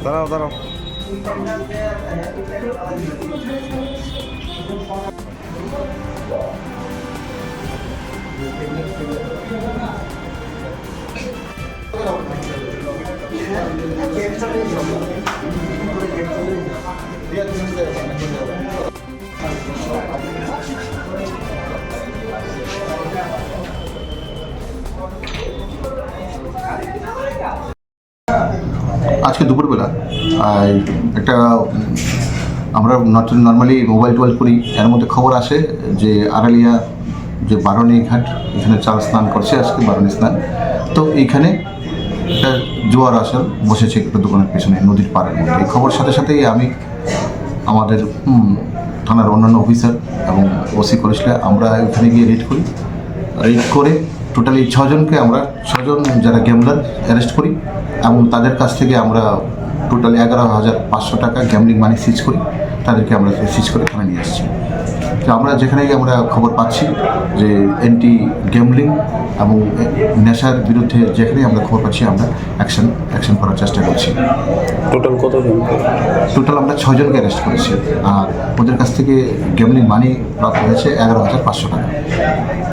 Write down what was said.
দাঁড়াও দাঁড়াও। আজকে দুপুরবেলা একটা আমরা নর্মালি মোবাইল টোবাইল করি, এর মধ্যে খবর আসে যে আড়ালিয়া যে বারণী ঘাট, এখানে চাল স্নান করছে আজকে, বারণী স্নান। তো এইখানে একটা জোয়ার আসর বসেছে একটা দোকানের পেছনে নদীর পাড়ের মধ্যে। এই খবর সাথে সাথেই আমি আমাদের থানার অন্যান্য অফিসার এবং ওসি করেছিল, আমরা ওখানে গিয়ে রেড করি। রেড করে টোটালি 6 জনকে, আমরা 6 জন যারা গ্যামলার অ্যারেস্ট করি এবং তাদের কাছ থেকে আমরা টোটাল 11,500 টাকা গ্যামলিং মানি সিজ করি। তাদেরকে আমরা সিজ করে থানায় নিয়ে আসছি। তো আমরা যেখানে আমরা খবর পাচ্ছি যে অ্যান্টি গ্যামলিং এবং নেশার বিরুদ্ধে যেখানে আমরা খবর পাচ্ছি, আমরা অ্যাকশন করার চেষ্টা করছি। টোটাল কতজন? টোটাল আমরা 6 জনকে অ্যারেস্ট করেছি আর ওদের কাছ থেকে গ্যামলিং মানি প্রাপ্ত হয়েছে 11,500 টাকা।